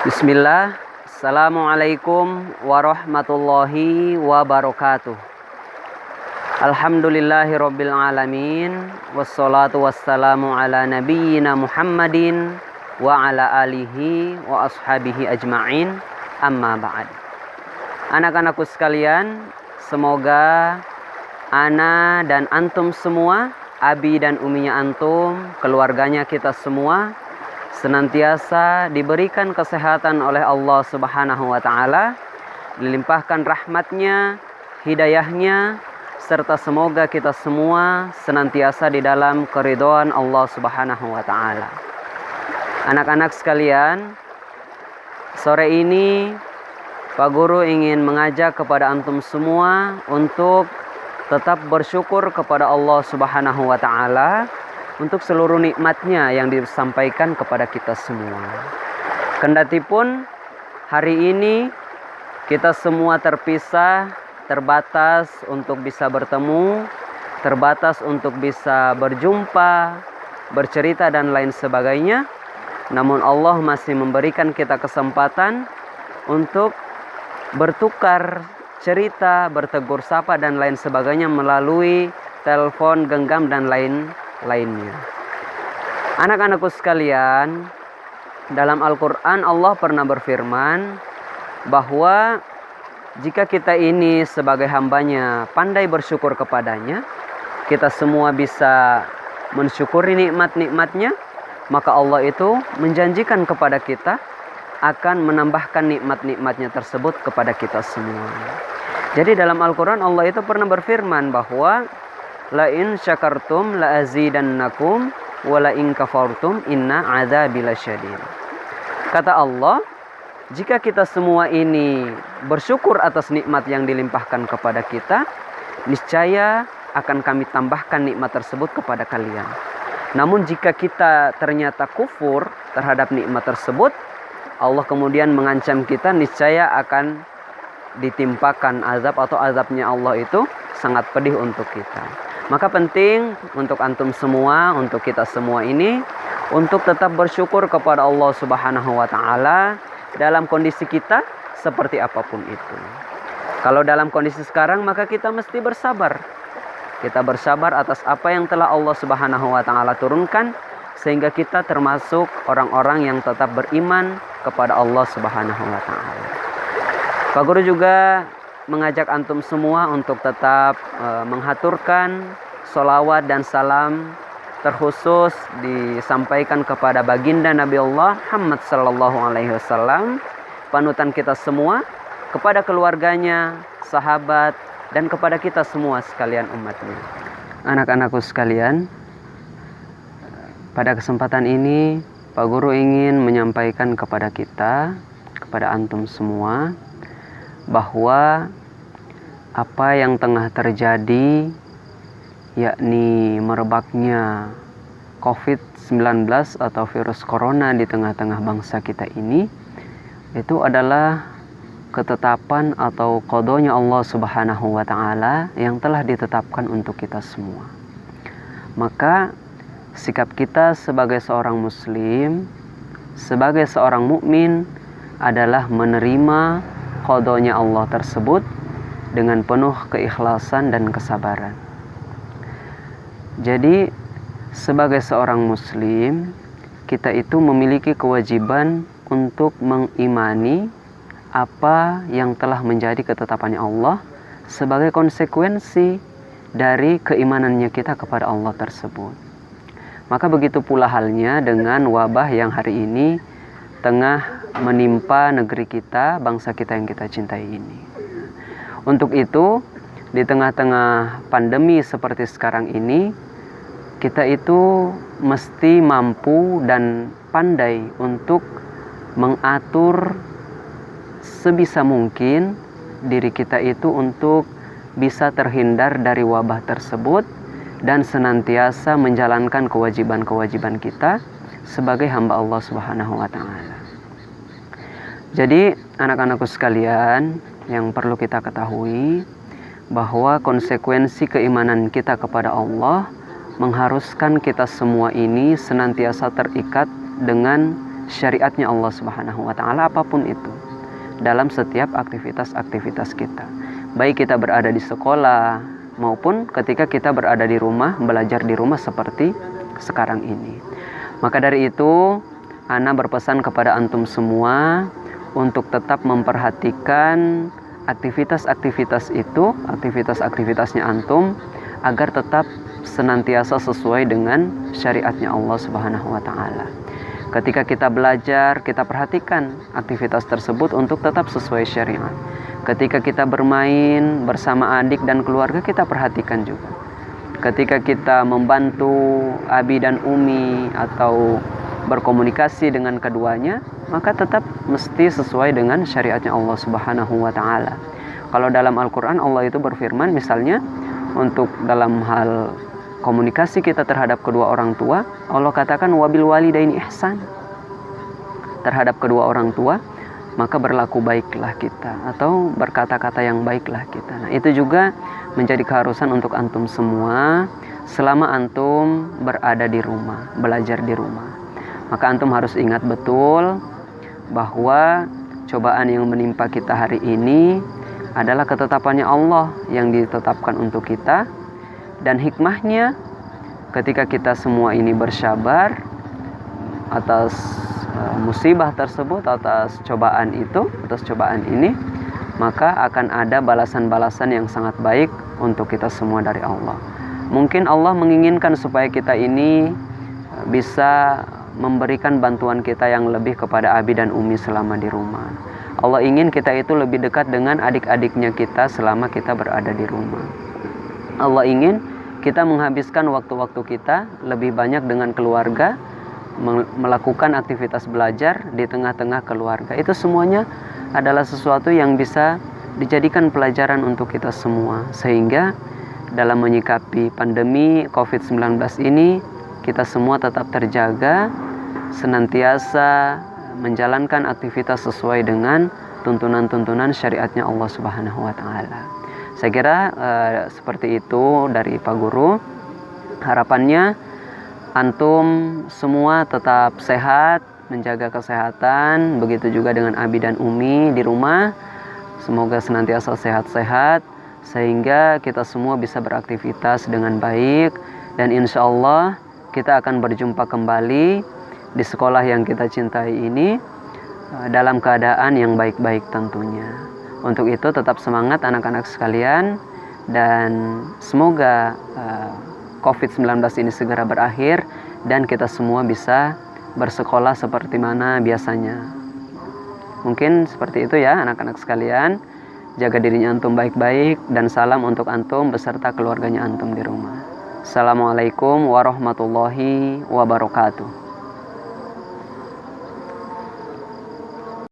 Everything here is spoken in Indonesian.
Bismillah. Assalamualaikum warahmatullahi wabarakatuh. Alhamdulillahirabbil alamin, wassalatu wassalamu ala nabiyyina Muhammadin wa ala alihi wa ashabihi ajma'in. Amma ba'd. Anak-anakku sekalian, semoga ana dan antum semua, abi dan uminya antum, keluarganya kita semua senantiasa diberikan kesehatan oleh Allah Subhanahu wa taala, dilimpahkan rahmatnya, hidayahnya, serta semoga kita semua senantiasa di dalam keridhaan Allah Subhanahu wa taala. Anak-anak sekalian, sore ini Pak Guru ingin mengajak kepada antum semua untuk tetap bersyukur kepada Allah Subhanahu wa taala untuk seluruh nikmatnya yang disampaikan kepada kita semua. Kendatipun hari ini kita semua terpisah, terbatas untuk bisa bertemu, terbatas untuk bisa berjumpa, bercerita dan lain sebagainya, namun Allah masih memberikan kita kesempatan untuk bertukar cerita, bertegur sapa dan lain sebagainya melalui telepon genggam dan lainnya. Anak-anakku sekalian, dalam Al-Quran Allah pernah berfirman bahwa jika kita ini sebagai hambanya pandai bersyukur kepadanya, kita semua bisa mensyukuri nikmat-nikmatnya, maka Allah itu menjanjikan kepada kita akan menambahkan nikmat-nikmatnya tersebut kepada kita semua. Jadi dalam Al-Quran Allah itu pernah berfirman bahwa la in syakartum la azidannakum wa la in kafartum inna adzabi lasyadid. Kata Allah, jika kita semua ini bersyukur atas nikmat yang dilimpahkan kepada kita, niscaya akan kami tambahkan nikmat tersebut kepada kalian. Namun jika kita ternyata kufur terhadap nikmat tersebut, Allah kemudian mengancam kita, niscaya akan ditimpakan azab atau azabnya Allah itu sangat pedih untuk kita. Maka penting untuk antum semua, untuk kita semua ini, untuk tetap bersyukur kepada Allah Subhanahu wa taala dalam kondisi kita seperti apapun itu. Kalau dalam kondisi sekarang, maka kita mesti bersabar. Kita bersabar atas apa yang telah Allah Subhanahu wa taala turunkan, sehingga kita termasuk orang-orang yang tetap beriman kepada Allah Subhanahu wa taala. Pak Guru juga mengajak antum semua untuk tetap menghaturkan sholawat dan salam terkhusus disampaikan kepada baginda Nabi Allah Muhammad sallallahu alaihi wasallam, panutan kita semua, kepada keluarganya, sahabat, dan kepada kita semua sekalian umatnya. Anak-anakku sekalian, pada kesempatan ini Pak Guru ingin menyampaikan kepada kita, kepada antum semua, bahwa apa yang tengah terjadi, yakni merebaknya COVID-19 atau virus corona di tengah-tengah bangsa kita ini, itu adalah ketetapan atau qadanya Allah Subhanahu wa taala yang telah ditetapkan untuk kita semua. Maka sikap kita sebagai seorang muslim, sebagai seorang mukmin adalah menerima qadanya Allah tersebut dengan penuh keikhlasan dan kesabaran. Jadi sebagai seorang muslim, kita itu memiliki kewajiban untuk mengimani apa yang telah menjadi ketetapannya Allah sebagai konsekuensi dari keimanannya kita kepada Allah tersebut. Maka begitu pula halnya dengan wabah yang hari ini tengah menimpa negeri kita, bangsa kita yang kita cintai ini. Untuk itu, di tengah-tengah pandemi seperti sekarang ini, kita itu mesti mampu dan pandai untuk mengatur sebisa mungkin diri kita itu untuk bisa terhindar dari wabah tersebut dan senantiasa menjalankan kewajiban-kewajiban kita sebagai hamba Allah Subhanahu wa taala. Jadi anak-anakku sekalian, yang perlu kita ketahui bahwa konsekuensi keimanan kita kepada Allah mengharuskan kita semua ini senantiasa terikat dengan syariatnya Allah Subhanahu wa taala apapun itu dalam setiap aktivitas-aktivitas kita. Baik kita berada di sekolah maupun ketika kita berada di rumah, belajar di rumah seperti sekarang ini. Maka dari itu, ana berpesan kepada antum semua untuk tetap memperhatikan aktivitas-aktivitas itu, aktivitas-aktivitasnya antum agar tetap senantiasa sesuai dengan syariatnya Allah Subhanahu wa taala. Ketika kita belajar, kita perhatikan aktivitas tersebut untuk tetap sesuai syariat. Ketika kita bermain bersama adik dan keluarga, kita perhatikan juga. Ketika kita membantu abi dan umi atau berkomunikasi dengan keduanya, maka tetap mesti sesuai dengan syariatnya Allah Subhanahu wa taala. Kalau dalam Al-Qur'an Allah itu berfirman, misalnya untuk dalam hal komunikasi kita terhadap kedua orang tua, Allah katakan wabil walidaini ihsan. Terhadap kedua orang tua, maka berlaku baiklah kita atau berkata-kata yang baiklah kita. Nah, itu juga menjadi keharusan untuk antum semua selama antum berada di rumah, belajar di rumah. Maka antum harus ingat betul bahwa cobaan yang menimpa kita hari ini adalah ketetapannya Allah yang ditetapkan untuk kita. Dan hikmahnya ketika kita semua ini bersabar atas musibah tersebut, atas cobaan itu, atas cobaan ini, maka akan ada balasan-balasan yang sangat baik untuk kita semua dari Allah. Mungkin Allah menginginkan supaya kita ini bisa memberikan bantuan kita yang lebih kepada abi dan umi selama di rumah. Allah ingin kita itu lebih dekat dengan adik-adiknya kita selama kita berada di rumah. Allah ingin kita menghabiskan waktu-waktu kita lebih banyak dengan keluarga, melakukan aktivitas belajar di tengah-tengah keluarga. Itu semuanya adalah sesuatu yang bisa dijadikan pelajaran untuk kita semua. Sehingga dalam menyikapi pandemi COVID-19 ini, kita semua tetap terjaga, senantiasa menjalankan aktivitas sesuai dengan tuntunan-tuntunan syariatnya Allah Subhanahu wa taala. Saya kira seperti itu dari Pak Guru. Harapannya antum semua tetap sehat, menjaga kesehatan, begitu juga dengan abi dan umi di rumah. Semoga senantiasa sehat-sehat sehingga kita semua bisa beraktivitas dengan baik, dan insya Allah kita akan berjumpa kembali di sekolah yang kita cintai ini dalam keadaan yang baik-baik tentunya. Untuk itu tetap semangat anak-anak sekalian, dan semoga COVID-19 ini segera berakhir dan kita semua bisa bersekolah seperti mana biasanya. Mungkin seperti itu ya anak-anak sekalian. Jaga dirinya antum baik-baik, dan salam untuk antum beserta keluarganya antum di rumah. Assalamualaikum warahmatullahi wabarakatuh.